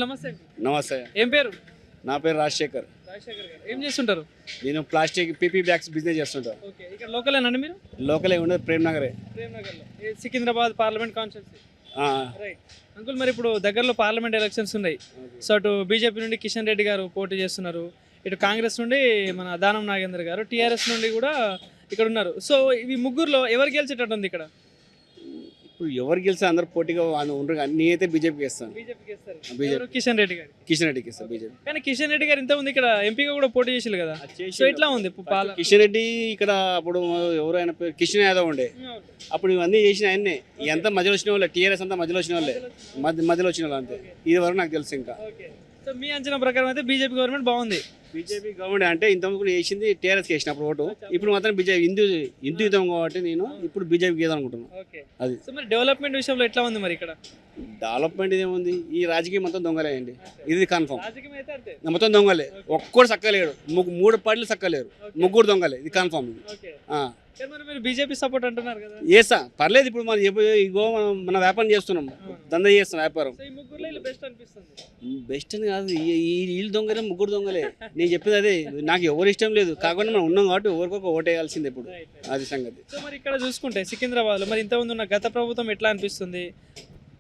నమస్తే. నమస్తే. ఏం పేరు? నా పేరు రాజశేఖర్. రాజశేఖర్ గారు ఏం చేస్తుంటారు? నేను ప్లాస్టిక్ పీపీ బ్యాగ్స్ బిజినెస్ చేస్తుంటా. ఓకే, ఇక్కడ లోకలేనండి మీరు? లోకలే ఉండదు, ప్రేమ్ నగరే. ప్రేమ్ నగర్లో Secunderabad parliament constituency. Right uncle, మరి ఇప్పుడు దగ్గరలో పార్లమెంట్ ఎలక్షన్స్ ఉన్నాయి. సో అటు బీజేపీ నుండి కిషన్ రెడ్డి గారు పోటీ చేస్తున్నారు, ఇటు కాంగ్రెస్ నుండి మన దానం నాగేంద్ర గారు, టీఆర్ఎస్ నుండి కూడా ఇక్కడ ఉన్నారు. సో ఇవి ముగ్గురులో ఎవరు గెలిచేటట్టు ఉంది ఇక్కడ? ఇప్పుడు ఎవరు గెలిస్తే అందరు పోటీగా ఉండరు కానీ నేనైతే బీజేపీకి ఇస్తాను. ఎవరు? కిషన్ రెడ్డి గారు. కిషన్ రెడ్డికి ఇస్తాను బీజేపీ. కానీ కిషన్ రెడ్డి గారు ఇంత ఉంది ఇక్కడ ఎంపీగా కూడా పోటీ చేసారు కదా, సో ఎట్లా ఉంది కిషన్ రెడ్డి ఇక్కడ? అప్పుడు ఎవరైనా పేరు కిషన్ యాదవ్ ఉండే, అప్పుడు ఇవన్నీ చేసిన ఆయన్నే. ఎంత మధ్యలో వచ్చిన వాళ్ళే, టీఆర్ఎస్ అంతా మధ్యలో వచ్చిన వాళ్ళే, మధ్యలో వచ్చిన వాళ్ళు అంతే. ఇది వరకు నాకు తెలుసు. ఇంకా సో మీ అంచనా ప్రకారం అయితే బీజేపీ గవర్నమెంట్ బాగుంది. బీజేపీ గవర్నమెంట్ అంటే ఇంతకుముందు చేసింది టీఆర్ఎస్కి వేసినప్పుడు ఓటు, ఇప్పుడు మాత్రం బీజేపీ హిందూయుతం కాబట్టి నేను ఇప్పుడు బీజేపీకి వేయాలనుకుంటున్నాను. అది. సో మరి డెవలప్మెంట్ విషయంలో ఎట్లా ఉంది మరి ఇక్కడ? డెవలప్మెంట్ ఇదేముంది, ఈ రాజకీయం మొత్తం దొంగలే అండి, ఇది కన్ఫర్మ్. మొత్తం దొంగలే, ఒక్కడు చక్కలేడు, మూడు పార్టీలు చక్కలేరు, ముగ్గురు దొంగలే, ఇది కన్ఫర్మ్. మీరు బీజేపీ సపోర్ట్ అంటున్నారు కదా? ఏసా పర్లేదు, ఇప్పుడు మనం ఇగో మన వ్యాపారం చేస్తున్నాం, దందా చేస్తున్నాం వ్యాపారం. బెస్ట్ అని కాదు, వీళ్ళు దొంగలే, ముగ్గురు దొంగలే. నేను చెప్పేది అదే, నాకు ఎవరు ఇష్టం లేదు, కాకుండా మనం ఉన్నాం కాబట్టి ఎవరికొక ఓటేయాల్సింది ఇప్పుడు, అది సంగతి. సో మరి ఇక్కడ చూసుకుంటే సికింద్రాబాద్లో మరి ఇంతకుముందు ఉన్న గత ప్రభుత్వం ఎట్లా అనిపిస్తుంది?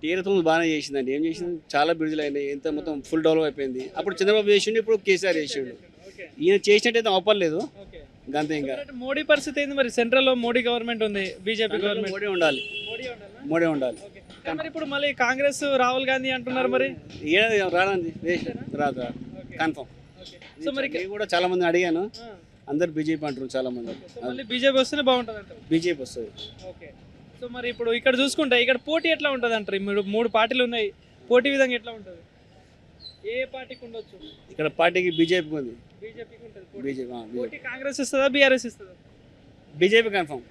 టీఆర్ఎస్ బాగానే చేసిందండి. ఏం చేసింది, చాలా బిడుదలు అయినాయి, ఎంత మొత్తం ఫుల్ డెవలప్ అయిపోయింది. అప్పుడు చంద్రబాబు చేసిండు, ఇప్పుడు కేసీఆర్ చేసిండు. ఈయన చేసినట్టయితే అవపర్లేదు అంతే. ఇంకా మోడీ పరిస్థితి ఏంది మరి? సెంట్రల్ లో మోడీ గవర్నమెంట్ ఉంది, బీజేపీ గవర్నమెంట్. మోడీ ఉండాలి. మరి ఇప్పుడు మళ్ళీ కాంగ్రెస్ రాహుల్ గాంధీ అంటున్నారు, మరి రాదండి, రాదు కన్ఫర్మ్. సో మరి కూడా చాలా మంది అడిగాను, అందరు బీజేపీ అంటారు చాలా మంది. మళ్ళీ బీజేపీ వస్తేనే బాగుంటుంది అంటారు? బీజేపీ వస్తుంది. ఓకే. సో మరి ఇప్పుడు ఇక్కడ చూసుకుంటే ఇక్కడ పోటీ ఎట్లా ఉంటుంది అంటారు? మూడు పార్టీలు ఉన్నాయి, పోటీ విధంగా ఎట్లా ఉంటుంది? ఏ పార్టీకి ఉండొచ్చు ఇక్కడ? పార్టీకి బీజేపీ ఉంది. బీజేపీకి ఉంటుంది బీజేపీ. కాంగ్రెస్ ఇస్తుందా, బీఆర్ఎస్ ఇస్తుందా? BJP confirm.